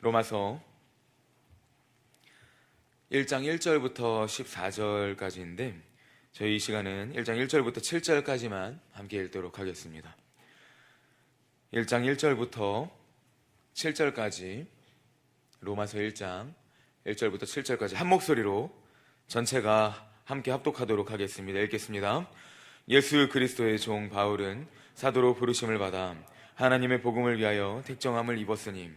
로마서 1장 1절부터 14절까지인데 저희 이 시간은 1장 1절부터 7절까지만 함께 읽도록 하겠습니다. 1장 1절부터 7절까지 로마서 1장 1절부터 7절까지 한 목소리로 전체가 함께 합독하도록 하겠습니다. 읽겠습니다. 예수 그리스도의 종 바울은 사도로 부르심을 받아 하나님의 복음을 위하여 택정함을 입었으니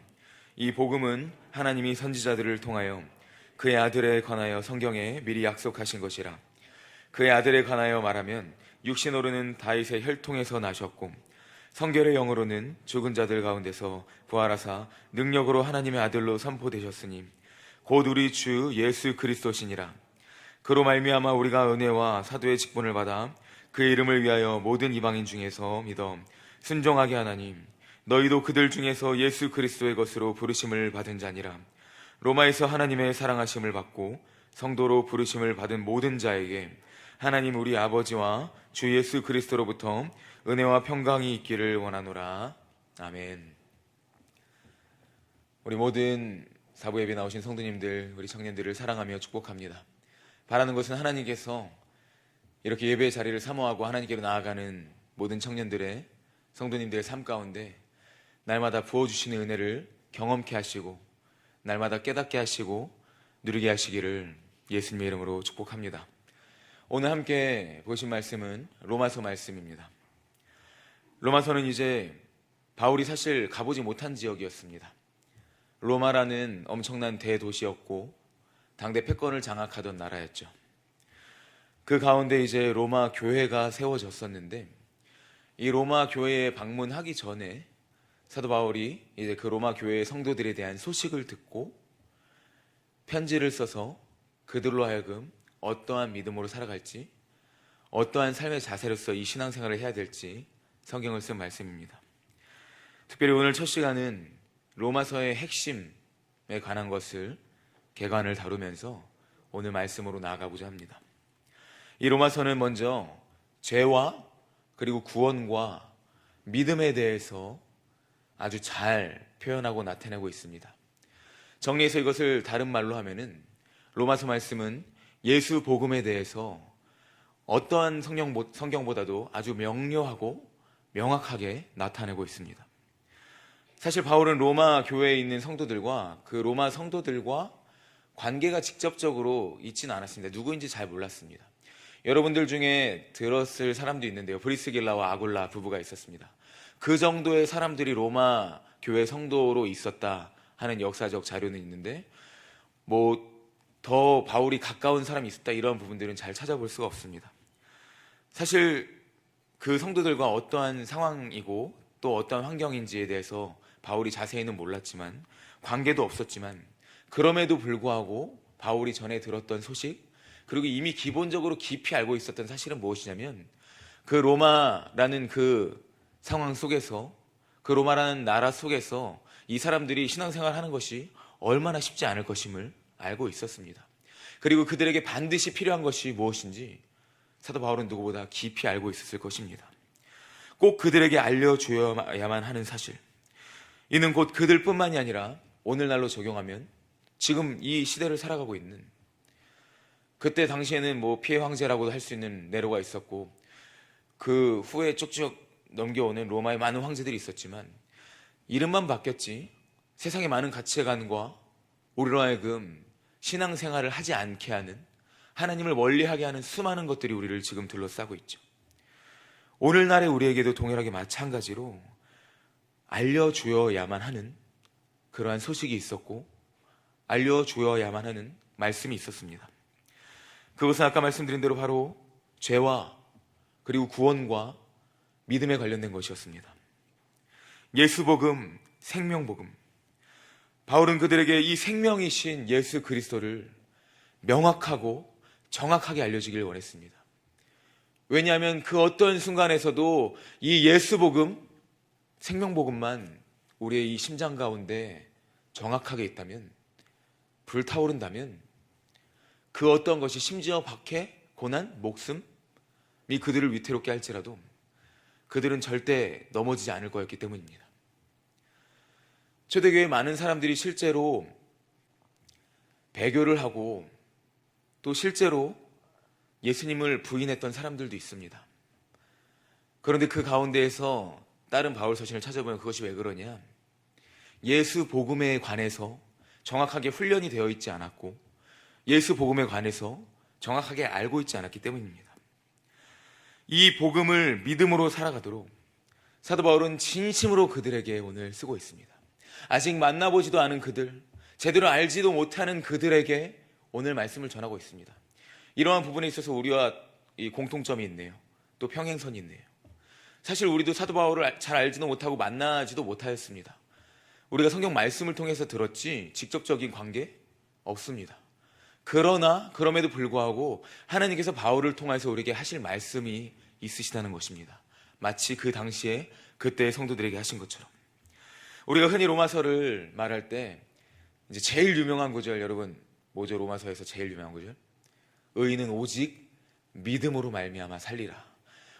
이 복음은 하나님이 선지자들을 통하여 그의 아들에 관하여 성경에 미리 약속하신 것이라. 그의 아들에 관하여 말하면 육신으로는 다윗의 혈통에서 나셨고 성결의 영으로는 죽은 자들 가운데서 부활하사 능력으로 하나님의 아들로 선포되셨으니 곧 우리 주 예수 그리스도시니라. 그로 말미암아 우리가 은혜와 사도의 직분을 받아 그의 이름을 위하여 모든 이방인 중에서 믿어 순종하게 하나니 너희도 그들 중에서 예수 그리스도의 것으로 부르심을 받은 자니라. 로마에서 하나님의 사랑하심을 받고 성도로 부르심을 받은 모든 자에게 하나님 우리 아버지와 주 예수 그리스도로부터 은혜와 평강이 있기를 원하노라. 아멘. 우리 모든 사부 예배 나오신 성도님들, 우리 청년들을 사랑하며 축복합니다. 바라는 것은 하나님께서 이렇게 예배의 자리를 사모하고 하나님께로 나아가는 모든 청년들의, 성도님들의 삶 가운데 날마다 부어주시는 은혜를 경험케 하시고 날마다 깨닫게 하시고 누리게 하시기를 예수님의 이름으로 축복합니다. 오늘 함께 보신 말씀은 로마서 말씀입니다. 로마서는 이제 바울이 사실 가보지 못한 지역이었습니다. 로마라는 엄청난 대도시였고 당대 패권을 장악하던 나라였죠. 그 가운데 이제 로마 교회가 세워졌었는데 이 로마 교회에 방문하기 전에 사도 바울이 이제 그 로마 교회의 성도들에 대한 소식을 듣고 편지를 써서 그들로 하여금 어떠한 믿음으로 살아갈지, 어떠한 삶의 자세로서 이 신앙생활을 해야 될지 성경을 쓴 말씀입니다. 특별히 오늘 첫 시간은 로마서의 핵심에 관한 것을 개관을 다루면서 오늘 말씀으로 나아가고자 합니다. 이 로마서는 먼저 죄와 그리고 구원과 믿음에 대해서 아주 잘 표현하고 나타내고 있습니다. 정리해서 이것을 다른 말로 하면은 로마서 말씀은 예수 복음에 대해서 어떠한 성경보다도 아주 명료하고 명확하게 나타내고 있습니다. 사실 바울은 로마 교회에 있는 성도들과 그 로마 성도들과 관계가 직접적으로 있지는 않았습니다. 누구인지 잘 몰랐습니다. 여러분들 중에 들었을 사람도 있는데요. 브리스길라와 아굴라 부부가 있었습니다. 그 정도의 사람들이 로마 교회 성도로 있었다 하는 역사적 자료는 있는데 더 바울이 가까운 사람이 있었다 이런 부분들은 잘 찾아볼 수가 없습니다. 사실 그 성도들과 어떠한 상황이고 또 어떠한 환경인지에 대해서 바울이 자세히는 몰랐지만 관계도 없었지만 그럼에도 불구하고 바울이 전에 들었던 소식 그리고 이미 기본적으로 깊이 알고 있었던 사실은 무엇이냐면 그 로마라는 그 상황 속에서 그 로마라는 나라 속에서 이 사람들이 신앙생활을 하는 것이 얼마나 쉽지 않을 것임을 알고 있었습니다. 그리고 그들에게 반드시 필요한 것이 무엇인지 사도 바울은 누구보다 깊이 알고 있었을 것입니다. 꼭 그들에게 알려줘야만 하는 사실, 이는 곧 그들뿐만이 아니라 오늘날로 적용하면 지금 이 시대를 살아가고 있는, 그때 당시에는 피해 황제라고도 할 수 있는 네로가 있었고 그 후에 쭉쭉 넘겨오는 로마의 많은 황제들이 있었지만 이름만 바뀌었지 세상의 많은 가치관과 우리로 하여금 신앙생활을 하지 않게 하는, 하나님을 멀리하게 하는 수많은 것들이 우리를 지금 둘러싸고 있죠. 오늘날의 우리에게도 동일하게 마찬가지로 알려주어야만 하는 그러한 소식이 있었고 알려주어야만 하는 말씀이 있었습니다. 그것은 아까 말씀드린 대로 바로 죄와 그리고 구원과 믿음에 관련된 것이었습니다. 예수복음, 생명복음. 바울은 그들에게 이 생명이신 예수 그리스도를 명확하고 정확하게 알려주길 원했습니다. 왜냐하면 그 어떤 순간에서도 이 예수복음, 생명복음만 우리의 이 심장 가운데 정확하게 있다면, 불타오른다면 그 어떤 것이 심지어 박해, 고난, 목숨이 그들을 위태롭게 할지라도 그들은 절대 넘어지지 않을 거였기 때문입니다. 초대교회 많은 사람들이 실제로 배교를 하고 또 실제로 예수님을 부인했던 사람들도 있습니다. 그런데 그 가운데에서 다른 바울 서신을 찾아보면 그것이 왜 그러냐? 예수 복음에 관해서 정확하게 훈련이 되어 있지 않았고 예수 복음에 관해서 정확하게 알고 있지 않았기 때문입니다. 이 복음을 믿음으로 살아가도록 사도 바울은 진심으로 그들에게 오늘 쓰고 있습니다. 아직 만나보지도 않은 그들, 제대로 알지도 못하는 그들에게 오늘 말씀을 전하고 있습니다. 이러한 부분에 있어서 우리와 이 공통점이 있네요. 또 평행선이 있네요. 사실 우리도 사도 바울을 잘 알지도 못하고 만나지도 못하였습니다. 우리가 성경 말씀을 통해서 들었지 직접적인 관계 없습니다. 그러나 그럼에도 불구하고 하나님께서 바울을 통해서 우리에게 하실 말씀이 있으시다는 것입니다. 마치 그 당시에 그때의 성도들에게 하신 것처럼. 우리가 흔히 로마서를 말할 때 이제 제일 유명한 구절, 여러분 뭐죠? 로마서에서 제일 유명한 구절? 의인은 오직 믿음으로 말미암아 살리라.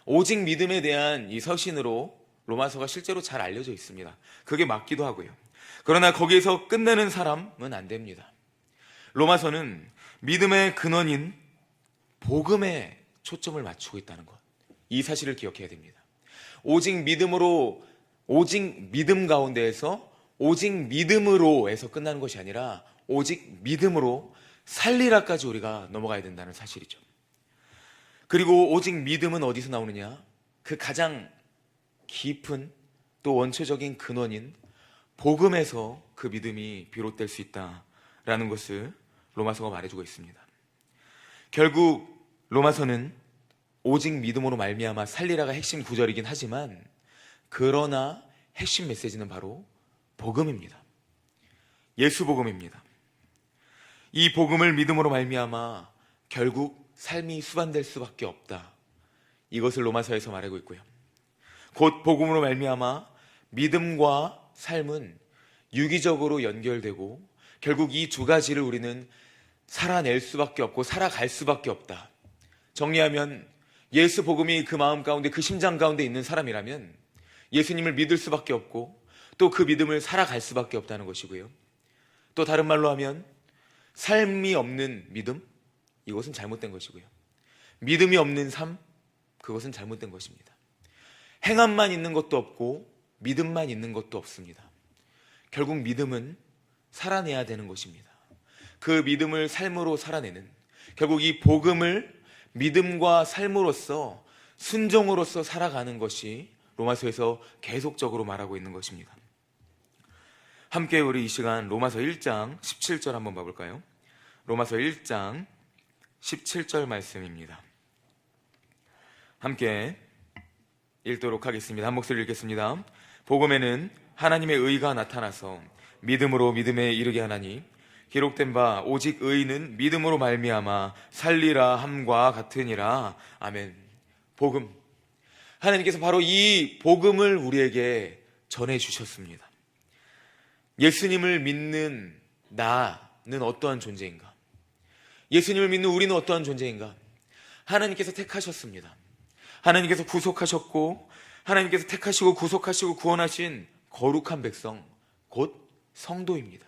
오직 믿음에 대한 이 서신으로 로마서가 실제로 잘 알려져 있습니다. 그게 맞기도 하고요. 그러나 거기에서 끝내는 사람은 안 됩니다. 로마서는 믿음의 근원인 복음에 초점을 맞추고 있다는 것, 이 사실을 기억해야 됩니다. 오직 믿음으로, 오직 믿음 가운데에서 오직 믿음으로에서 끝나는 것이 아니라 오직 믿음으로 살리라까지 우리가 넘어가야 된다는 사실이죠. 그리고 오직 믿음은 어디서 나오느냐? 그 가장 깊은 또 원초적인 근원인 복음에서 그 믿음이 비롯될 수 있다라는 것을 로마서가 말해주고 있습니다. 결국 로마서는 오직 믿음으로 말미암아 살리라가 핵심 구절이긴 하지만 그러나 핵심 메시지는 바로 복음입니다. 예수 복음입니다. 이 복음을 믿음으로 말미암아 결국 삶이 수반될 수밖에 없다. 이것을 로마서에서 말하고 있고요. 곧 복음으로 말미암아 믿음과 삶은 유기적으로 연결되고 결국 이 두 가지를 우리는 살아낼 수밖에 없고 살아갈 수밖에 없다. 정리하면 예수 복음이 그 마음 가운데, 그 심장 가운데 있는 사람이라면 예수님을 믿을 수밖에 없고 또 그 믿음을 살아갈 수밖에 없다는 것이고요. 또 다른 말로 하면 삶이 없는 믿음, 이것은 잘못된 것이고요. 믿음이 없는 삶, 그것은 잘못된 것입니다. 행함만 있는 것도 없고 믿음만 있는 것도 없습니다. 결국 믿음은 살아내야 되는 것입니다. 그 믿음을 삶으로 살아내는, 결국 이 복음을 믿음과 삶으로서 순종으로서 살아가는 것이 로마서에서 계속적으로 말하고 있는 것입니다. 함께 우리 이 시간 로마서 1장 17절 한번 봐볼까요? 로마서 1장 17절 말씀입니다. 함께 읽도록 하겠습니다. 한 목소리 읽겠습니다. 복음에는 하나님의 의가 나타나서 믿음으로 믿음에 이르게 하나니 기록된 바 오직 의인은 믿음으로 말미암아 살리라 함과 같으니라. 아멘. 복음, 하나님께서 바로 이 복음을 우리에게 전해주셨습니다. 예수님을 믿는 나는 어떠한 존재인가? 예수님을 믿는 우리는 어떠한 존재인가? 하나님께서 택하셨습니다. 하나님께서 구속하셨고 하나님께서 택하시고 구속하시고 구원하신 거룩한 백성, 곧 성도입니다.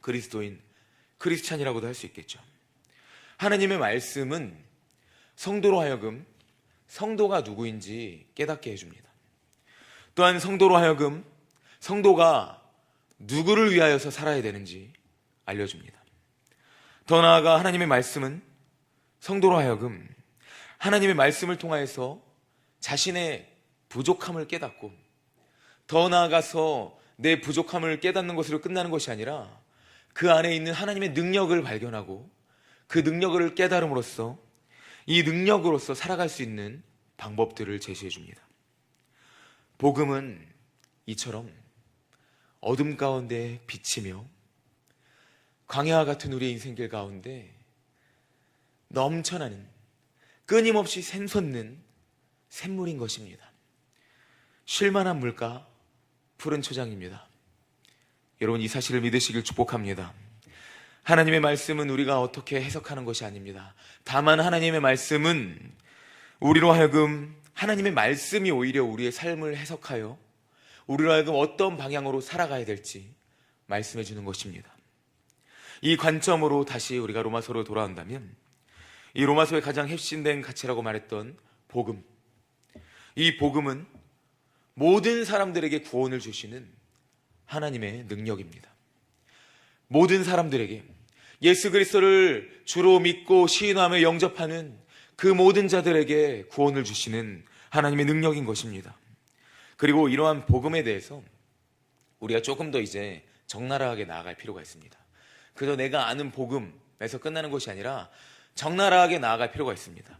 그리스도인, 크리스찬이라고도 할 수 있겠죠. 하나님의 말씀은 성도로 하여금 성도가 누구인지 깨닫게 해줍니다. 또한 성도로 하여금 성도가 누구를 위하여서 살아야 되는지 알려줍니다. 더 나아가 하나님의 말씀은 성도로 하여금 하나님의 말씀을 통하여서 자신의 부족함을 깨닫고 더 나아가서 내 부족함을 깨닫는 것으로 끝나는 것이 아니라 그 안에 있는 하나님의 능력을 발견하고 그 능력을 깨달음으로써 이 능력으로서 살아갈 수 있는 방법들을 제시해 줍니다. 복음은 이처럼 어둠 가운데 비치며 광야와 같은 우리의 인생길 가운데 넘쳐나는, 끊임없이 샘솟는 샘물인 것입니다. 쉴만한 물가, 푸른 초장입니다. 여러분, 이 사실을 믿으시길 축복합니다. 하나님의 말씀은 우리가 어떻게 해석하는 것이 아닙니다. 다만 하나님의 말씀은 우리로 하여금 하나님의 말씀이 오히려 우리의 삶을 해석하여 우리로 하여금 어떤 방향으로 살아가야 될지 말씀해 주는 것입니다. 이 관점으로 다시 우리가 로마서로 돌아온다면 이 로마서의 가장 핵심된 가치라고 말했던 복음, 이 복음은 모든 사람들에게 구원을 주시는 하나님의 능력입니다. 모든 사람들에게 예수 그리스도를 주로 믿고 시인하며 영접하는 그 모든 자들에게 구원을 주시는 하나님의 능력인 것입니다. 그리고 이러한 복음에 대해서 우리가 조금 더 이제 적나라하게 나아갈 필요가 있습니다. 그저 내가 아는 복음에서 끝나는 것이 아니라 적나라하게 나아갈 필요가 있습니다.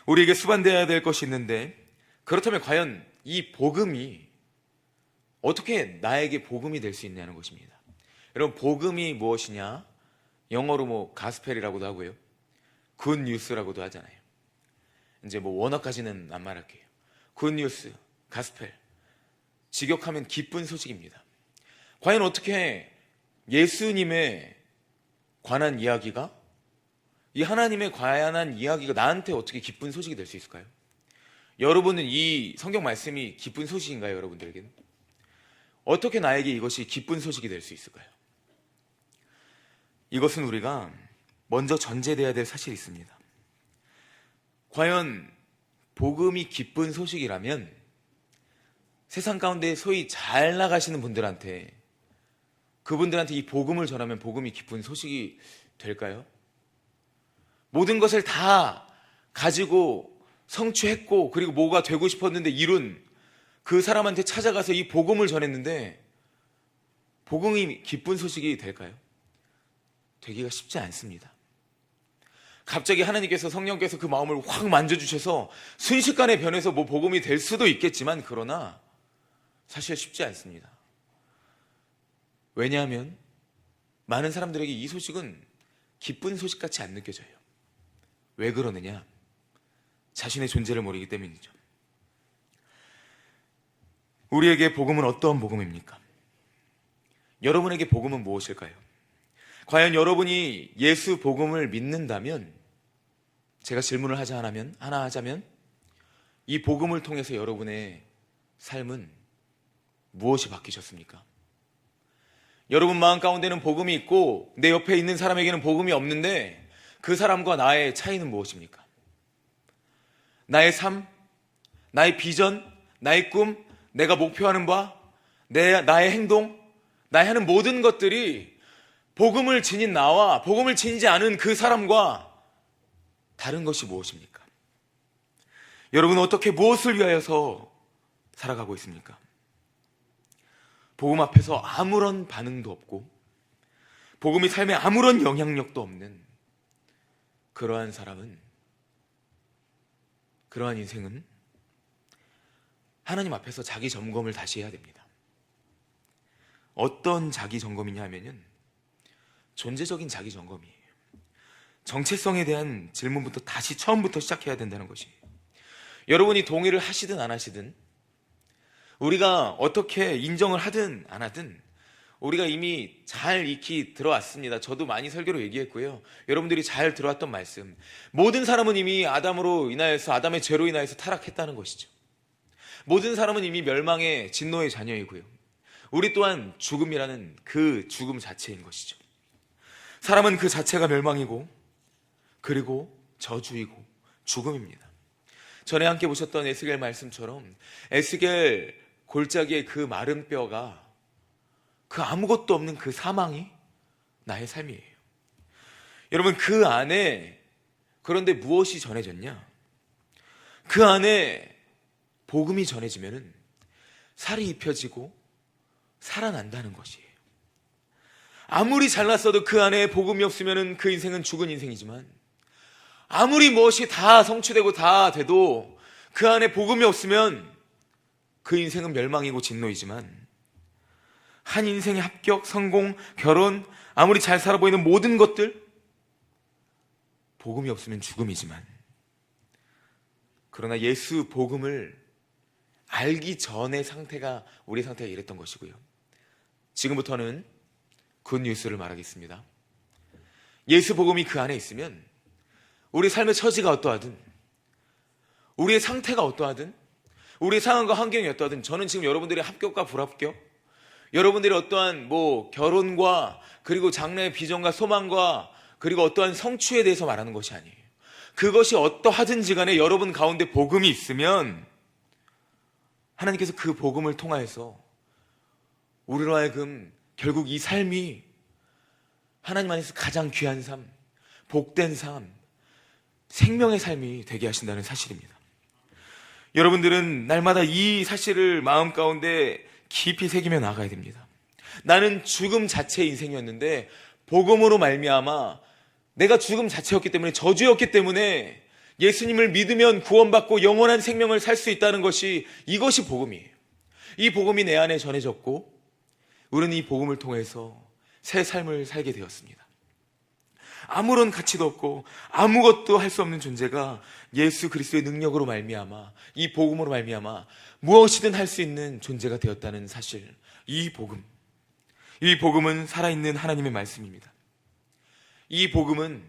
우리에게 수반되어야 될 것이 있는데, 그렇다면 과연 이 복음이 어떻게 나에게 복음이 될 수 있냐는 것입니다. 여러분, 복음이 무엇이냐? 영어로 가스펠이라고도 하고요, 굿 뉴스라고도 하잖아요. 이제 원어까지는 안 말할게요. 굿 뉴스, 가스펠, 직역하면 기쁜 소식입니다. 과연 어떻게 예수님에 관한 이야기가, 이 하나님에 관한 이야기가 나한테 어떻게 기쁜 소식이 될 수 있을까요? 여러분은 이 성경 말씀이 기쁜 소식인가요? 여러분들에게는 어떻게 나에게 이것이 기쁜 소식이 될 수 있을까요? 이것은 우리가 먼저 전제되어야 될 사실이 있습니다. 과연 복음이 기쁜 소식이라면 세상 가운데 소위 잘 나가시는 분들한테, 그분들한테 이 복음을 전하면 복음이 기쁜 소식이 될까요? 모든 것을 다 가지고 성취했고 그리고 뭐가 되고 싶었는데 이룬 그 사람한테 찾아가서 이 복음을 전했는데 복음이 기쁜 소식이 될까요? 되기가 쉽지 않습니다. 갑자기 하나님께서, 성령께서 그 마음을 확 만져주셔서 순식간에 변해서 복음이 될 수도 있겠지만, 그러나 사실 쉽지 않습니다. 왜냐하면 많은 사람들에게 이 소식은 기쁜 소식같이 안 느껴져요. 왜 그러느냐? 자신의 존재를 모르기 때문이죠. 우리에게 복음은 어떠한 복음입니까? 여러분에게 복음은 무엇일까요? 과연 여러분이 예수 복음을 믿는다면, 제가 질문을 하나 하자면 이 복음을 통해서 여러분의 삶은 무엇이 바뀌셨습니까? 여러분 마음 가운데는 복음이 있고 내 옆에 있는 사람에게는 복음이 없는데 그 사람과 나의 차이는 무엇입니까? 나의 삶, 나의 비전, 나의 꿈, 내가 목표하는 바, 나의 행동, 나의 하는 모든 것들이 복음을 지닌 나와 복음을 지니지 않은 그 사람과 다른 것이 무엇입니까? 여러분은 어떻게, 무엇을 위하여서 살아가고 있습니까? 복음 앞에서 아무런 반응도 없고 복음이 삶에 아무런 영향력도 없는 그러한 사람은, 그러한 인생은 하나님 앞에서 자기 점검을 다시 해야 됩니다. 어떤 자기 점검이냐 하면은 존재적인 자기 점검이에요. 정체성에 대한 질문부터 다시 처음부터 시작해야 된다는 것이에요. 여러분이 동의를 하시든 안 하시든, 우리가 어떻게 인정을 하든 안 하든 우리가 이미 잘 익히 들어왔습니다. 저도 많이 설교로 얘기했고요, 여러분들이 잘 들어왔던 말씀, 모든 사람은 이미 아담의 죄로 인하여서 타락했다는 것이죠. 모든 사람은 이미 멸망의 진노의 자녀이고요, 우리 또한 죽음이라는 그 죽음 자체인 것이죠. 사람은 그 자체가 멸망이고 그리고 저주이고 죽음입니다. 전에 함께 보셨던 에스겔 말씀처럼 에스겔 골짜기의 그 마른 뼈가, 그 아무것도 없는 그 사망이 나의 삶이에요. 여러분, 그 안에, 그런데 무엇이 전해졌냐? 그 안에 복음이 전해지면은 살이 입혀지고 살아난다는 것이에요. 아무리 잘났어도 그 안에 복음이 없으면은 그 인생은 죽은 인생이지만, 아무리 무엇이 다 성취되고 다 돼도 그 안에 복음이 없으면 그 인생은 멸망이고 진노이지만, 한 인생의 합격, 성공, 결혼, 아무리 잘 살아 보이는 모든 것들, 복음이 없으면 죽음이지만, 그러나 예수 복음을 알기 전의 상태가 우리 상태가 이랬던 것이고요, 지금부터는 굿 뉴스를 말하겠습니다. 예수 복음이 그 안에 있으면 우리 삶의 처지가 어떠하든, 우리의 상태가 어떠하든, 우리 상황과 환경이 어떠하든 저는 지금 여러분들의 합격과 불합격, 여러분들의 어떠한 결혼과 그리고 장래의 비전과 소망과 그리고 어떠한 성취에 대해서 말하는 것이 아니에요. 그것이 어떠하든지 간에 여러분 가운데 복음이 있으면 하나님께서 그 복음을 통하여서 우리로 하여금 결국 이 삶이 하나님 안에서 가장 귀한 삶, 복된 삶, 생명의 삶이 되게 하신다는 사실입니다. 여러분들은 날마다 이 사실을 마음 가운데 깊이 새기며 나가야 됩니다. 나는 죽음 자체의 인생이었는데 복음으로 말미암아 내가 죽음 자체였기 때문에, 저주였기 때문에 예수님을 믿으면 구원받고 영원한 생명을 살 수 있다는 것이, 이것이 복음이에요. 이 복음이 내 안에 전해졌고 우리는 이 복음을 통해서 새 삶을 살게 되었습니다. 아무런 가치도 없고 아무것도 할 수 없는 존재가 예수 그리스도의 능력으로 말미암아, 이 복음으로 말미암아 무엇이든 할 수 있는 존재가 되었다는 사실, 이 복음은 살아있는 하나님의 말씀입니다. 이 복음은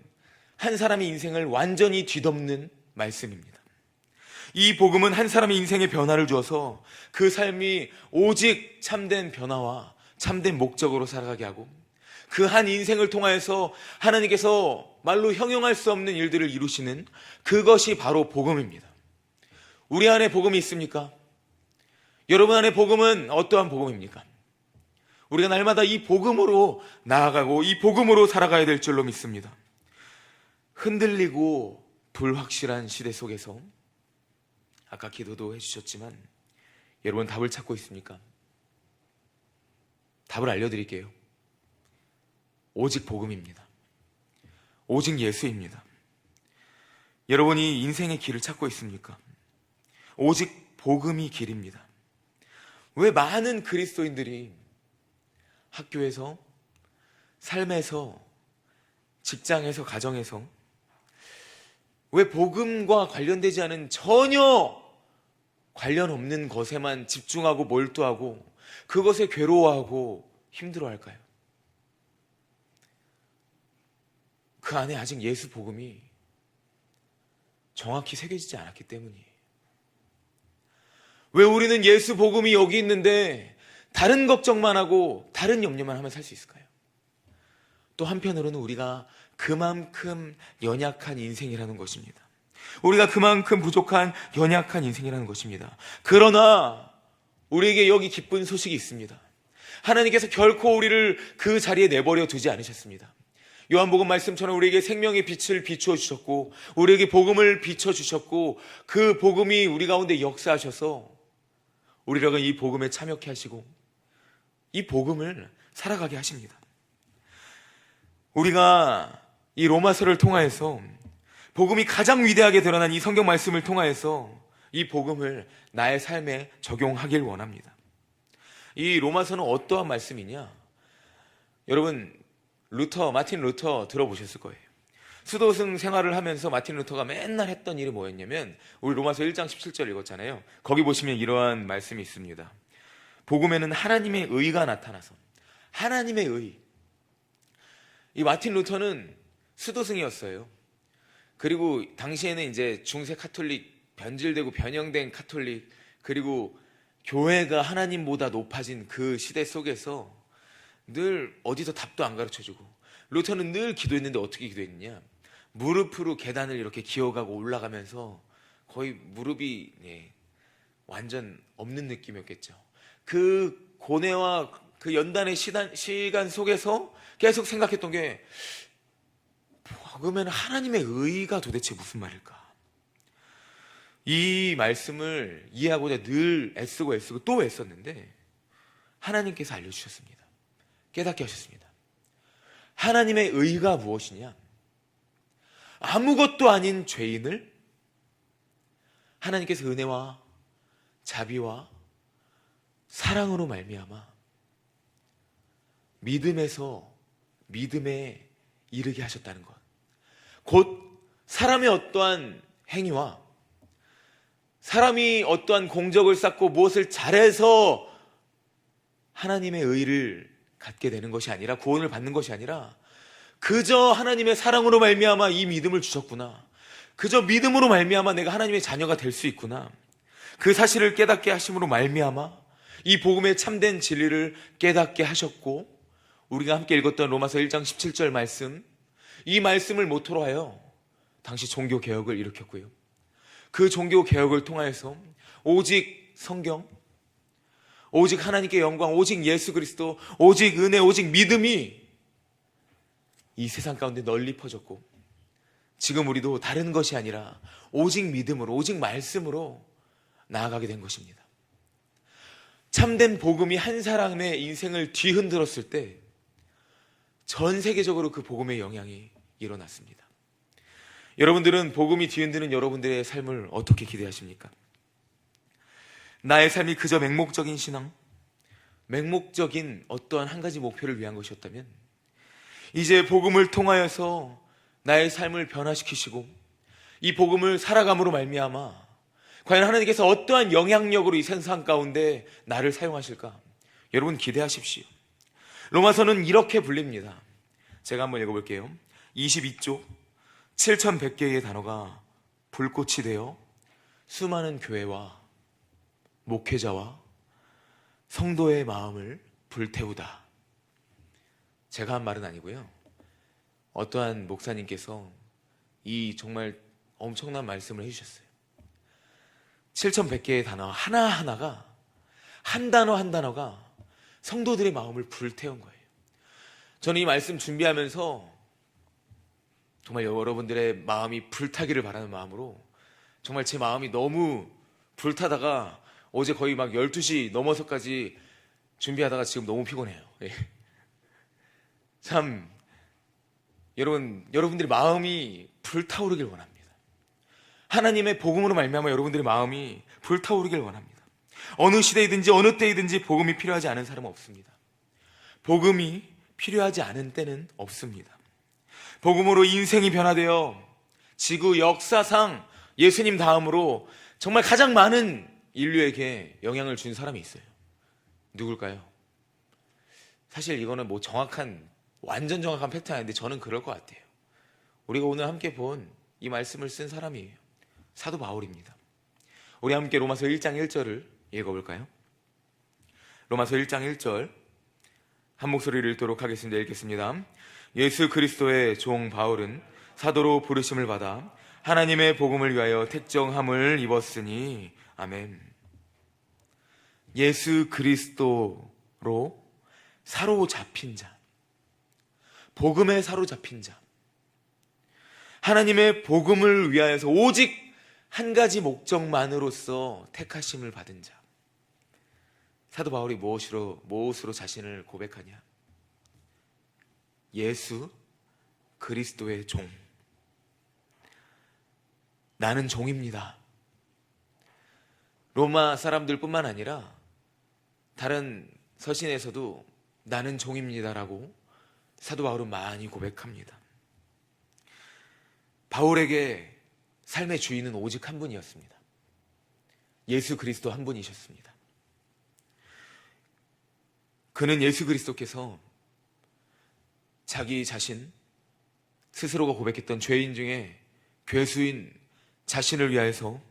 한 사람의 인생을 완전히 뒤덮는 말씀입니다. 이 복음은 한 사람의 인생에 변화를 주어서 그 삶이 오직 참된 변화와 참된 목적으로 살아가게 하고, 그 한 인생을 통하여서 하나님께서 말로 형용할 수 없는 일들을 이루시는, 그것이 바로 복음입니다. 우리 안에 복음이 있습니까? 여러분 안에 복음은 어떠한 복음입니까? 우리가 날마다 이 복음으로 나아가고 이 복음으로 살아가야 될 줄로 믿습니다. 흔들리고 불확실한 시대 속에서 아까 기도도 해주셨지만 여러분 답을 찾고 있습니까? 답을 알려드릴게요. 오직 복음입니다. 오직 예수입니다. 여러분이 인생의 길을 찾고 있습니까? 오직 복음이 길입니다. 왜 많은 그리스도인들이 학교에서, 삶에서, 직장에서, 가정에서 왜 복음과 관련되지 않은, 전혀 관련 없는 것에만 집중하고 몰두하고 그것에 괴로워하고 힘들어할까요? 그 안에 아직 예수 복음이 정확히 새겨지지 않았기 때문이에요. 왜 우리는 예수 복음이 여기 있는데 다른 걱정만 하고 다른 염려만 하면 살 수 있을까요? 또 한편으로는 우리가 그만큼 연약한 인생이라는 것입니다. 우리가 그만큼 부족한 연약한 인생이라는 것입니다. 그러나 우리에게 여기 기쁜 소식이 있습니다. 하나님께서 결코 우리를 그 자리에 내버려 두지 않으셨습니다. 요한복음 말씀처럼 우리에게 생명의 빛을 비추어 주셨고 우리에게 복음을 비춰 주셨고, 그 복음이 우리 가운데 역사하셔서 우리가 이 복음에 참여케 하시고 이 복음을 살아가게 하십니다. 우리가 이 로마서를 통하여서, 복음이 가장 위대하게 드러난 이 성경 말씀을 통하여서 이 복음을 나의 삶에 적용하길 원합니다. 이 로마서는 어떠한 말씀이냐? 여러분, 마틴 루터 들어보셨을 거예요. 수도승 생활을 하면서 마틴 루터가 맨날 했던 일이 뭐였냐면, 우리 로마서 1장 17절 읽었잖아요. 거기 보시면 이러한 말씀이 있습니다. 복음에는 하나님의 의가 나타나서, 하나님의 의. 이 마틴 루터는 수도승이었어요. 그리고 당시에는 이제 중세 카톨릭, 변질되고 변형된 카톨릭, 그리고 교회가 하나님보다 높아진 그 시대 속에서 늘 어디서 답도 안 가르쳐주고, 루터는 늘 기도했는데 어떻게 기도했느냐? 무릎으로 계단을 이렇게 기어가고 올라가면서 거의 무릎이 완전 없는 느낌이었겠죠. 그 고뇌와 그 연단의 시간 속에서 계속 생각했던 게, 그러면 하나님의 의가 도대체 무슨 말일까? 이 말씀을 이해하고자 늘 애쓰고 또 애썼는데 하나님께서 알려주셨습니다. 깨닫게 하셨습니다. 하나님의 의가 무엇이냐? 아무것도 아닌 죄인을 하나님께서 은혜와 자비와 사랑으로 말미암아 믿음에 이르게 하셨다는 것. 곧 사람의 어떠한 행위와 사람이 어떠한 공적을 쌓고 무엇을 잘해서 하나님의 의를 갖게 되는 것이 아니라, 구원을 받는 것이 아니라, 그저 하나님의 사랑으로 말미암아 이 믿음을 주셨구나, 그저 믿음으로 말미암아 내가 하나님의 자녀가 될 수 있구나, 그 사실을 깨닫게 하심으로 말미암아 이 복음의 참된 진리를 깨닫게 하셨고, 우리가 함께 읽었던 로마서 1장 17절 말씀, 이 말씀을 모토로 하여 당시 종교개혁을 일으켰고요. 그 종교개혁을 통하여서 오직 성경, 오직 하나님께 영광, 오직 예수 그리스도, 오직 은혜, 오직 믿음이 이 세상 가운데 널리 퍼졌고, 지금 우리도 다른 것이 아니라 오직 믿음으로, 오직 말씀으로 나아가게 된 것입니다. 참된 복음이 한 사람의 인생을 뒤흔들었을 때 전 세계적으로 그 복음의 영향이 일어났습니다. 여러분들은 복음이 뒤흔드는 여러분들의 삶을 어떻게 기대하십니까? 나의 삶이 그저 맹목적인 신앙, 맹목적인 어떠한 한 가지 목표를 위한 것이었다면, 이제 복음을 통하여서 나의 삶을 변화시키시고 이 복음을 살아감으로 말미암아 과연 하나님께서 어떠한 영향력으로 이 세상 가운데 나를 사용하실까? 여러분 기대하십시오. 로마서는 이렇게 불립니다. 제가 한번 읽어볼게요. 22쪽 7100개의 단어가 불꽃이 되어 수많은 교회와 목회자와 성도의 마음을 불태우다. 제가 한 말은 아니고요, 어떠한 목사님께서 이 정말 엄청난 말씀을 해주셨어요. 7100개의 단어 하나하나가, 한 단어 한 단어가 성도들의 마음을 불태운 거예요. 저는 이 말씀 준비하면서 정말 여러분들의 마음이 불타기를 바라는 마음으로, 정말 제 마음이 너무 불타다가 어제 거의 막 12시 넘어서까지 준비하다가 지금 너무 피곤해요. 참 여러분들의 마음이 불타오르길 원합니다. 하나님의 복음으로 말미암아 여러분들의 마음이 불타오르길 원합니다. 어느 시대이든지 어느 때이든지 복음이 필요하지 않은 사람은 없습니다. 복음이 필요하지 않은 때는 없습니다. 복음으로 인생이 변화되어 지구 역사상 예수님 다음으로 정말 가장 많은 인류에게 영향을 준 사람이 있어요. 누굴까요? 사실 이거는 뭐 완전 정확한 팩트는 아닌데 저는 그럴 것 같아요. 우리가 오늘 함께 본 이 말씀을 쓴 사람이에요. 사도 바울입니다. 우리 함께 로마서 1장 1절을 읽어볼까요? 로마서 1장 1절 한 목소리를 읽도록 하겠습니다. 읽겠습니다. 예수 그리스도의 종 바울은 사도로 부르심을 받아 하나님의 복음을 위하여 택정함을 입었으니 아멘. 예수 그리스도로 사로잡힌 자, 복음에 사로잡힌 자, 하나님의 복음을 위하여서 오직 한 가지 목적만으로서 택하심을 받은 자. 사도 바울이 무엇으로 자신을 고백하냐? 예수 그리스도의 종. 나는 종입니다. 로마 사람들뿐만 아니라 다른 서신에서도 나는 종입니다라고 사도 바울은 많이 고백합니다. 바울에게 삶의 주인은 오직 한 분이었습니다. 예수 그리스도 한 분이셨습니다. 그는 예수 그리스도께서 자기 자신, 스스로가 고백했던 죄인 중에 괴수인 자신을 위하여서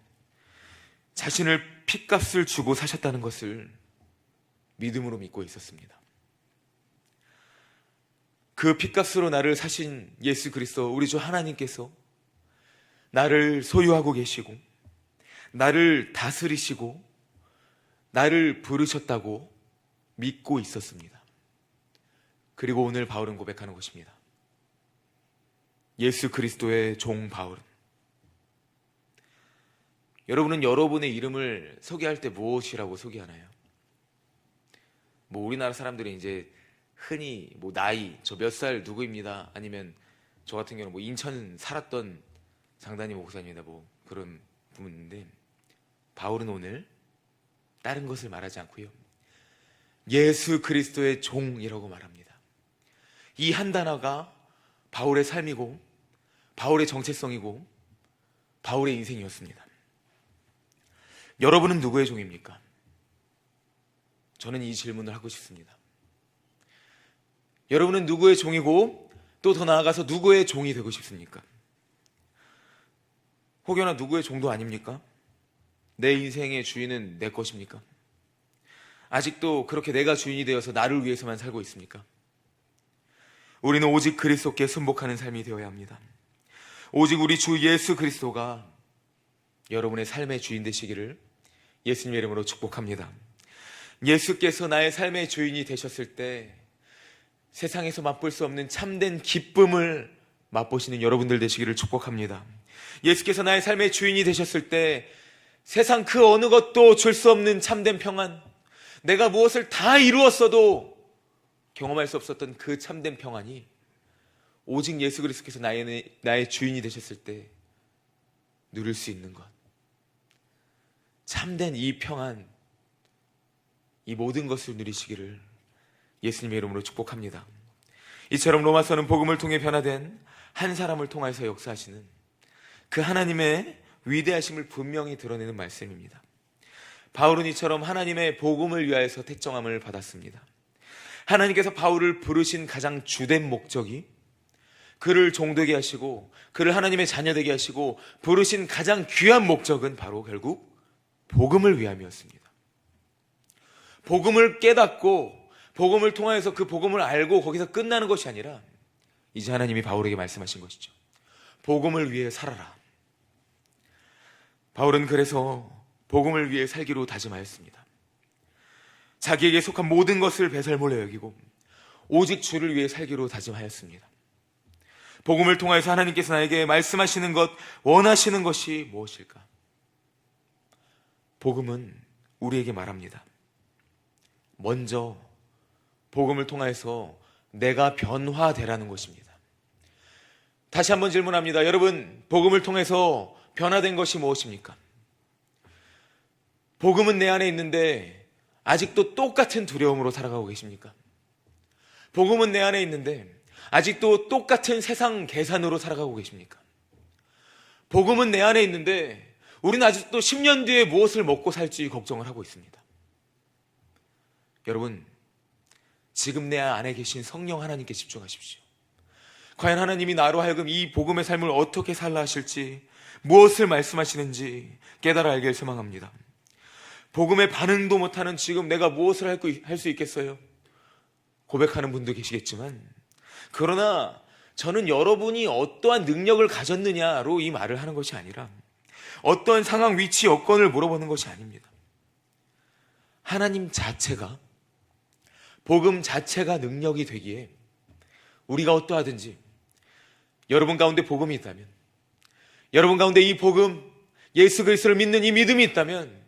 자신을 핏값을 주고 사셨다는 것을 믿음으로 믿고 있었습니다. 그 핏값으로 나를 사신 예수 그리스도, 우리 주 하나님께서 나를 소유하고 계시고 나를 다스리시고 나를 부르셨다고 믿고 있었습니다. 그리고 오늘 바울은 고백하는 것입니다. 예수 그리스도의 종 바울은. 여러분은 여러분의 이름을 소개할 때 무엇이라고 소개하나요? 우리나라 사람들은 이제 흔히 나이, 저 몇 살 누구입니다. 아니면 저 같은 경우는 인천 살았던 장단임 목사님이다 그런 부분인데, 바울은 오늘 다른 것을 말하지 않고요, 예수 그리스도의 종이라고 말합니다. 이 한 단어가 바울의 삶이고 바울의 정체성이고 바울의 인생이었습니다. 여러분은 누구의 종입니까? 저는 이 질문을 하고 싶습니다. 여러분은 누구의 종이고 또 더 나아가서 누구의 종이 되고 싶습니까? 혹여나 누구의 종도 아닙니까? 내 인생의 주인은 내 것입니까? 아직도 그렇게 내가 주인이 되어서 나를 위해서만 살고 있습니까? 우리는 오직 그리스도께 순복하는 삶이 되어야 합니다. 오직 우리 주 예수 그리스도가 여러분의 삶의 주인 되시기를 예수님의 이름으로 축복합니다. 예수께서 나의 삶의 주인이 되셨을 때 세상에서 맛볼 수 없는 참된 기쁨을 맛보시는 여러분들 되시기를 축복합니다. 예수께서 나의 삶의 주인이 되셨을 때 세상 그 어느 것도 줄 수 없는 참된 평안, 내가 무엇을 다 이루었어도 경험할 수 없었던 그 참된 평안이 오직 예수 그리스도께서 나의 주인이 되셨을 때 누릴 수 있는 것, 참된 이 평안, 이 모든 것을 누리시기를 예수님의 이름으로 축복합니다. 이처럼 로마서는 복음을 통해 변화된 한 사람을 통해서 역사하시는 그 하나님의 위대하심을 분명히 드러내는 말씀입니다. 바울은 이처럼 하나님의 복음을 위하여서 택정함을 받았습니다. 하나님께서 바울을 부르신 가장 주된 목적이 그를 종되게 하시고 그를 하나님의 자녀 되게 하시고 부르신 가장 귀한 목적은 바로 결국 복음을 위함이었습니다. 복음을 깨닫고 복음을 통하여서 그 복음을 알고 거기서 끝나는 것이 아니라 이제 하나님이 바울에게 말씀하신 것이죠. 복음을 위해 살아라. 바울은 그래서 복음을 위해 살기로 다짐하였습니다. 자기에게 속한 모든 것을 배설물로 여기고 오직 주를 위해 살기로 다짐하였습니다. 복음을 통하여서 하나님께서 나에게 말씀하시는 것, 원하시는 것이 무엇일까? 복음은 우리에게 말합니다. 먼저 복음을 통하여서 내가 변화되라는 것입니다. 다시 한번 질문합니다. 여러분, 복음을 통해서 변화된 것이 무엇입니까? 복음은 내 안에 있는데 아직도 똑같은 두려움으로 살아가고 계십니까? 복음은 내 안에 있는데 아직도 똑같은 세상 계산으로 살아가고 계십니까? 복음은 내 안에 있는데 우리는 아직도 10년 뒤에 무엇을 먹고 살지 걱정을 하고 있습니다. 여러분, 지금 내 안에 계신 성령 하나님께 집중하십시오. 과연 하나님이 나로 하여금 이 복음의 삶을 어떻게 살라 하실지, 무엇을 말씀하시는지 깨달아 알길 소망합니다. 복음에 반응도 못하는 지금 내가 무엇을 할 수 있겠어요? 고백하는 분도 계시겠지만, 그러나 저는 여러분이 어떠한 능력을 가졌느냐로 이 말을 하는 것이 아니라 어떠한 상황, 위치, 여건을 물어보는 것이 아닙니다. 하나님 자체가, 복음 자체가 능력이 되기에 우리가 어떠하든지 여러분 가운데 복음이 있다면, 여러분 가운데 이 복음, 예수 그리스도를 믿는 이 믿음이 있다면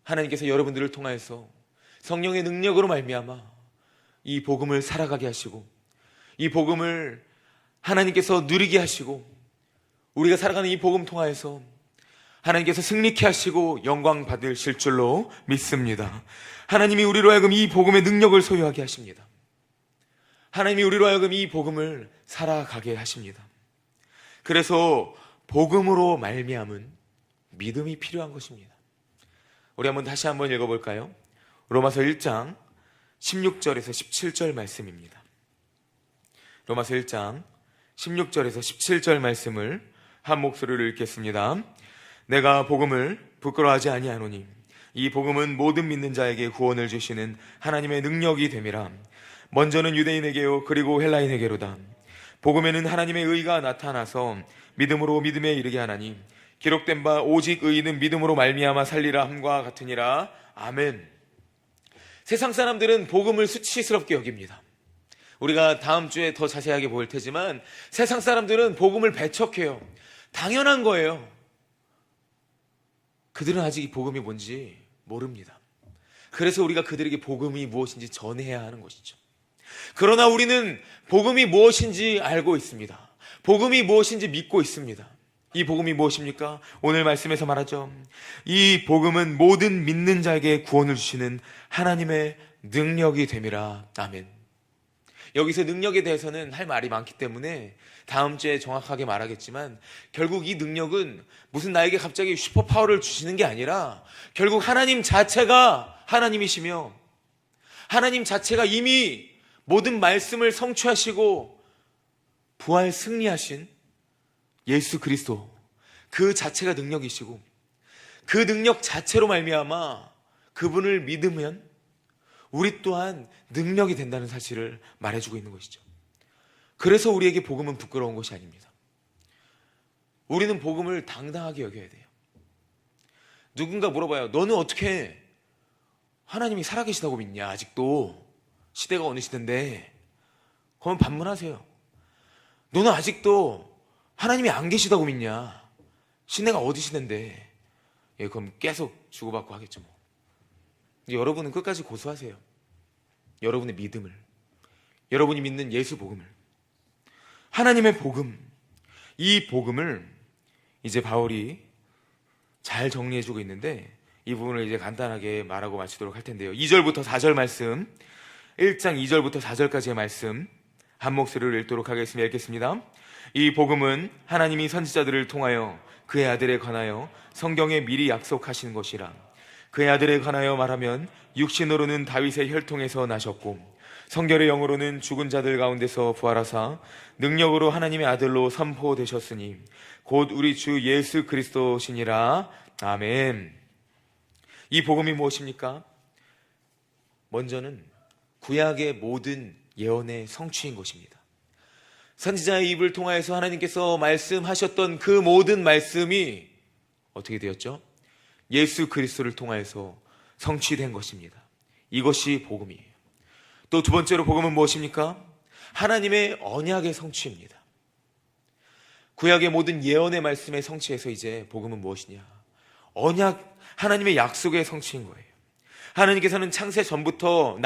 하나님께서 여러분들을 통하여서 성령의 능력으로 말미암아 이 복음을 살아가게 하시고 이 복음을 하나님께서 누리게 하시고 우리가 살아가는 이 복음 통하여서 하나님께서 승리케 하시고 영광 받으실 줄로 믿습니다. 하나님이 우리로 하여금 이 복음의 능력을 소유하게 하십니다. 하나님이 우리로 하여금 이 복음을 살아가게 하십니다. 그래서 복음으로 말미암은 믿음이 필요한 것입니다. 우리 다시 한번 읽어볼까요? 로마서 1장 16절에서 17절 말씀입니다. 로마서 1장 16절에서 17절 말씀을 한 목소리로 읽겠습니다. 내가 복음을 부끄러워하지 아니하노니 이 복음은 모든 믿는 자에게 구원을 주시는 하나님의 능력이 됨이라. 먼저는 유대인에게요 그리고 헬라인에게로다. 복음에는 하나님의 의가 나타나서 믿음으로 믿음에 이르게 하나니 기록된 바 오직 의인은 믿음으로 말미암아 살리라 함과 같으니라. 아멘. 세상 사람들은 복음을 수치스럽게 여깁니다. 우리가 다음 주에 더 자세하게 볼 테지만 세상 사람들은 복음을 배척해요. 당연한 거예요. 그들은 아직 이 복음이 뭔지 모릅니다. 그래서 우리가 그들에게 복음이 무엇인지 전해야 하는 것이죠. 그러나 우리는 복음이 무엇인지 알고 있습니다. 복음이 무엇인지 믿고 있습니다. 이 복음이 무엇입니까? 오늘 말씀에서 말하죠. 이 복음은 모든 믿는 자에게 구원을 주시는 하나님의 능력이 됨이라. 아멘. 여기서 능력에 대해서는 할 말이 많기 때문에 다음 주에 정확하게 말하겠지만 결국 이 능력은 무슨 나에게 갑자기 슈퍼파워를 주시는 게 아니라 결국 하나님 자체가 하나님이시며 하나님 자체가 이미 모든 말씀을 성취하시고 부활 승리하신 예수 그리스도 그 자체가 능력이시고 그 능력 자체로 말미암아 그분을 믿으면 우리 또한 능력이 된다는 사실을 말해주고 있는 것이죠. 그래서 우리에게 복음은 부끄러운 것이 아닙니다. 우리는 복음을 당당하게 여겨야 돼요. 누군가 물어봐요. 너는 어떻게 하나님이 살아계시다고 믿냐? 아직도 시대가 어느 시대인데. 그러면 반문하세요. 너는 아직도 하나님이 안 계시다고 믿냐? 시대가 어디 시대인데. 예, 그럼 계속 주고받고 하겠죠. 뭐. 여러분은 끝까지 고수하세요. 여러분의 믿음을, 여러분이 믿는 예수 복음을, 하나님의 복음, 이 복음을 이제 바울이 잘 정리해주고 있는데 이 부분을 이제 간단하게 말하고 마치도록 할 텐데요. 2절부터 4절 말씀, 1장 2절부터 4절까지의 말씀 한 목소리로 읽도록 하겠습니다. 읽겠습니다. 이 복음은 하나님이 선지자들을 통하여 그의 아들에 관하여 성경에 미리 약속하신 것이라. 그의 아들에 관하여 말하면 육신으로는 다윗의 혈통에서 나셨고 성결의 영으로는 죽은 자들 가운데서 부활하사 능력으로 하나님의 아들로 선포되셨으니 곧 우리 주 예수 그리스도시니라. 아멘. 이 복음이 무엇입니까? 먼저는 구약의 모든 예언의 성취인 것입니다. 선지자의 입을 통하여서 하나님께서 말씀하셨던 그 모든 말씀이 어떻게 되었죠? 예수 그리스도를 통하여서 성취된 것입니다. 이것이 복음이에요. 또 두 번째로 복음은 무엇입니까? 하나님의 언약의 성취입니다. 구약의 모든 예언의 말씀의 성취에서 이제 복음은 무엇이냐? 언약, 하나님의 약속의 성취인 거예요. 하나님께서는 창세 전부터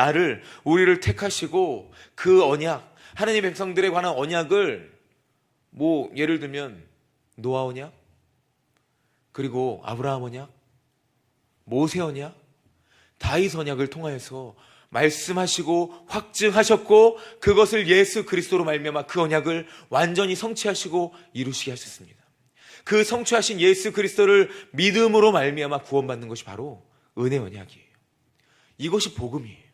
우리를 택하시고 그 언약, 하나님의 백성들에 관한 언약을 예를 들면 노아 언약, 그리고 아브라함 언약, 모세 언약, 다윗 언약을 통하여서 말씀하시고 확증하셨고 그것을 예수 그리스도로 말미암아 그 언약을 완전히 성취하시고 이루시게 하셨습니다. 그 성취하신 예수 그리스도를 믿음으로 말미암아 구원받는 것이 바로 은혜 언약이에요. 이것이 복음이에요.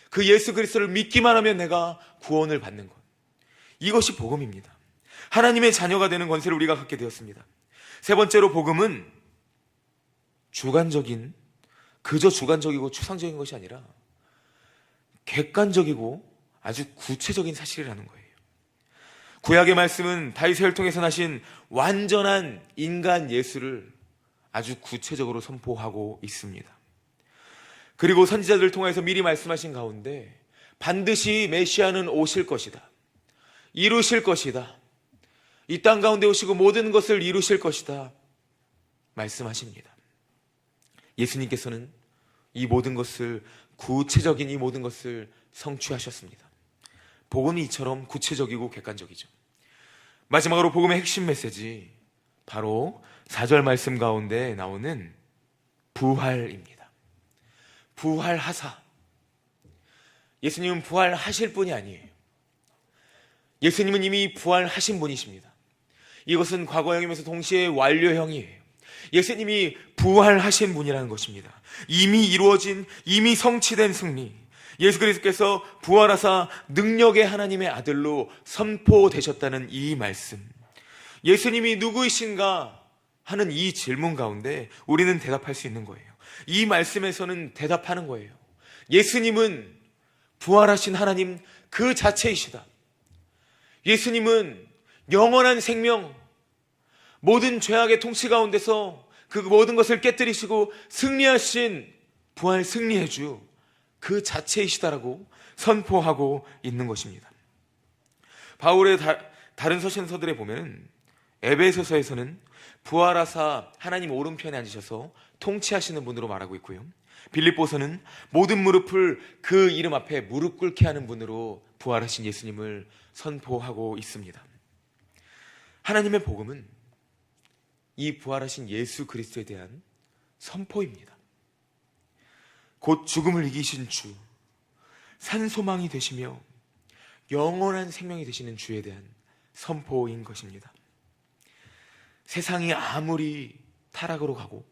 그 예수 그리스도를 믿기만 하면 내가 구원을 받는 것. 이것이 복음입니다. 하나님의 자녀가 되는 권세를 우리가 갖게 되었습니다. 세 번째로 복음은 그저 주관적이고 추상적인 것이 아니라 객관적이고 아주 구체적인 사실이라는 거예요. 구약의 말씀은 다윗의 혈통에서 나신 완전한 인간 예수를 아주 구체적으로 선포하고 있습니다. 그리고 선지자들을 통해서 미리 말씀하신 가운데 반드시 메시아는 오실 것이다. 이루실 것이다. 이 땅 가운데 오시고 모든 것을 이루실 것이다. 말씀하십니다. 예수님께서는 이 모든 것을 구체적인 이 모든 것을 성취하셨습니다. 복음이 이처럼 구체적이고 객관적이죠. 마지막으로 복음의 핵심 메시지, 바로 4절 말씀 가운데 나오는 부활입니다. 부활하사. 예수님은 부활하실 분이 아니에요. 예수님은 이미 부활하신 분이십니다. 이것은 과거형이면서 동시에 완료형이에요. 예수님이 부활하신 분이라는 것입니다. 이미 이루어진, 이미 성취된 승리. 예수 그리스도께서 부활하사 능력의 하나님의 아들로 선포되셨다는 이 말씀. 예수님이 누구이신가 하는 이 질문 가운데 우리는 대답할 수 있는 거예요. 이 말씀에서는 대답하는 거예요. 예수님은 부활하신 하나님 그 자체이시다. 예수님은 영원한 생명, 모든 죄악의 통치 가운데서 그 모든 것을 깨뜨리시고 승리하신 부활 승리의 주 그 자체이시다라고 선포하고 있는 것입니다. 바울의 다른 서신서들에 보면 에베소서에서는 부활하사 하나님 오른편에 앉으셔서 통치하시는 분으로 말하고 있고요. 빌립보서는 모든 무릎을 그 이름 앞에 무릎 꿇게 하는 분으로 부활하신 예수님을 선포하고 있습니다. 하나님의 복음은 이 부활하신 예수 그리스도에 대한 선포입니다. 곧 죽음을 이기신 주, 산소망이 되시며 영원한 생명이 되시는 주에 대한 선포인 것입니다. 세상이 아무리 타락으로 가고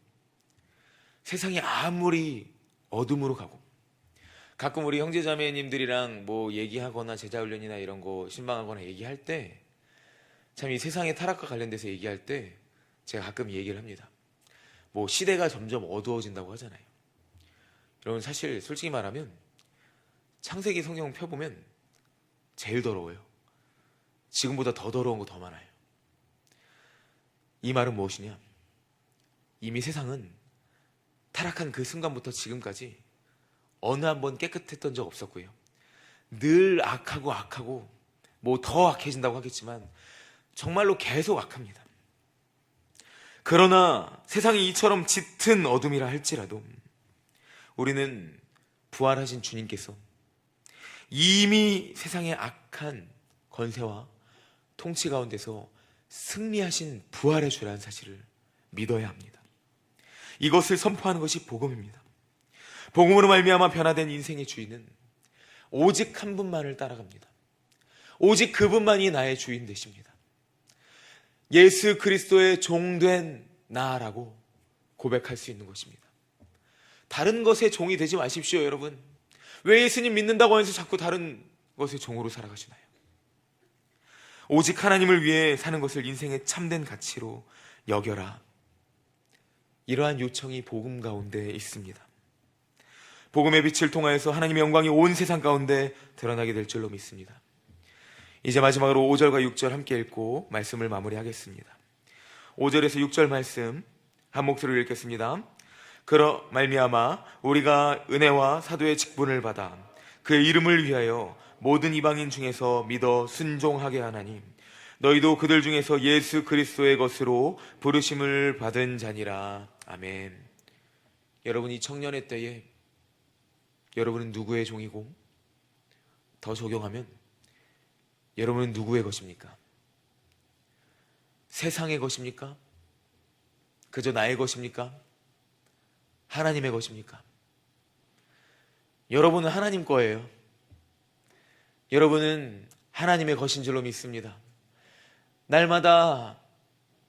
세상이 아무리 어둠으로 가고, 가끔 우리 형제자매님들이랑 얘기하거나 제자훈련이나 이런 거 신방하거나 얘기할 때 참 이 세상의 타락과 관련돼서 얘기할 때 제가 가끔 이 얘기를 합니다. 뭐 시대가 점점 어두워진다고 하잖아요. 여러분, 사실 솔직히 말하면 창세기 성경 펴보면 제일 더러워요. 지금보다 더 더러운 거 더 많아요. 이 말은 무엇이냐? 이미 세상은 타락한 그 순간부터 지금까지 어느 한 번 깨끗했던 적 없었고요. 늘 악하고 뭐 더 악해진다고 하겠지만 정말로 계속 악합니다. 그러나 세상이 이처럼 짙은 어둠이라 할지라도 우리는 부활하신 주님께서 이미 세상의 악한 권세와 통치 가운데서 승리하신 부활의 주라는 사실을 믿어야 합니다. 이것을 선포하는 것이 복음입니다. 복음으로 말미암아 변화된 인생의 주인은 오직 한 분만을 따라갑니다. 오직 그분만이 나의 주인 되십니다. 예수 그리스도의 종된 나라고 고백할 수 있는 것입니다. 다른 것의 종이 되지 마십시오, 여러분. 왜 예수님 믿는다고 해서 자꾸 다른 것의 종으로 살아가시나요? 오직 하나님을 위해 사는 것을 인생의 참된 가치로 여겨라. 이러한 요청이 복음 가운데 있습니다. 복음의 빛을 통하여서 하나님의 영광이 온 세상 가운데 드러나게 될 줄로 믿습니다. 이제 마지막으로 5절과 6절 함께 읽고 말씀을 마무리하겠습니다. 5절에서 6절 말씀 한 목소리로 읽겠습니다. 그러 말미암아 우리가 은혜와 사도의 직분을 받아 그의 이름을 위하여 모든 이방인 중에서 믿어 순종하게 하나니 너희도 그들 중에서 예수 그리스도의 것으로 부르심을 받은 자니라. 아멘. 여러분, 이 청년의 때에 여러분은 누구의 종이고, 더 적용하면 여러분은 누구의 것입니까? 세상의 것입니까? 그저 나의 것입니까? 하나님의 것입니까? 여러분은 하나님 거예요. 여러분은 하나님의 것인 줄로 믿습니다. 날마다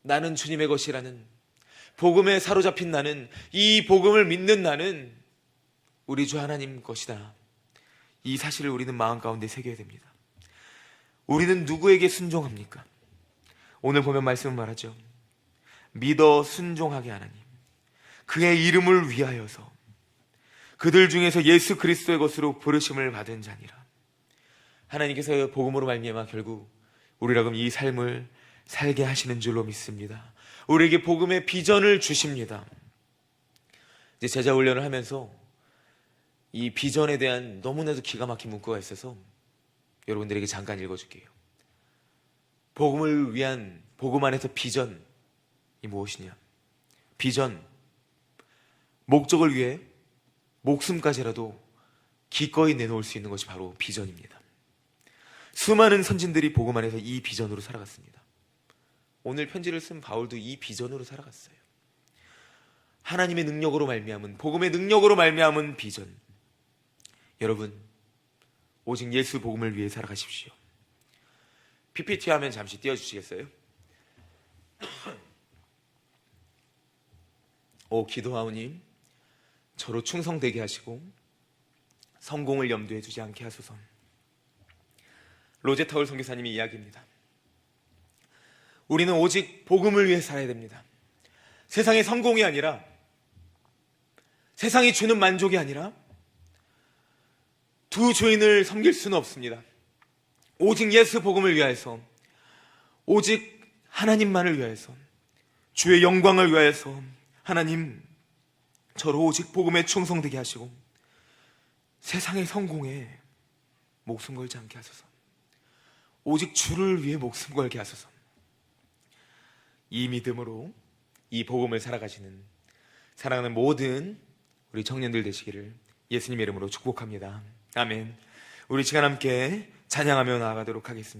나는 주님의 것이라는 복음에 사로잡힌 나는, 이 복음을 믿는 나는 우리 주 하나님 것이다. 이 사실을 우리는 마음 가운데 새겨야 됩니다. 우리는 누구에게 순종합니까? 오늘 보면 말씀은 말하죠. 믿어 순종하게 하나님, 그의 이름을 위하여서 그들 중에서 예수 그리스도의 것으로 부르심을 받은 자니라. 하나님께서 복음으로 말미암아 결국 우리라금 이 삶을 살게 하시는 줄로 믿습니다. 우리에게 복음의 비전을 주십니다. 이제 제자 훈련을 하면서 이 비전에 대한 너무나도 기가 막힌 문구가 있어서 여러분들에게 잠깐 읽어줄게요. 복음을 위한, 복음 안에서 비전이 무엇이냐? 비전, 목적을 위해 목숨까지라도 기꺼이 내놓을 수 있는 것이 바로 비전입니다. 수많은 선진들이 복음 안에서 이 비전으로 살아갔습니다. 오늘 편지를 쓴 바울도 이 비전으로 살아갔어요. 하나님의 능력으로 말미암은, 복음의 능력으로 말미암은 비전. 여러분, 오직 예수 복음을 위해 살아가십시오. PPT 하면 잠시 띄워주시겠어요? 오 기도하오님, 저로 충성되게 하시고 성공을 염두에 두지 않게 하소서. 로제타울 선교사님의 이야기입니다. 우리는 오직 복음을 위해 살아야 됩니다. 세상의 성공이 아니라, 세상이 주는 만족이 아니라 두 주인을 섬길 수는 없습니다. 오직 예수 복음을 위하여서, 오직 하나님만을 위하여서, 주의 영광을 위하여서 하나님, 저로 오직 복음에 충성되게 하시고 세상의 성공에 목숨 걸지 않게 하소서. 오직 주를 위해 목숨 걸게 하소서. 이 믿음으로 이 복음을 살아가시는 사랑하는 모든 우리 청년들 되시기를 예수님의 이름으로 축복합니다. 아멘. 우리 시간 함께 찬양하며 나아가도록 하겠습니다.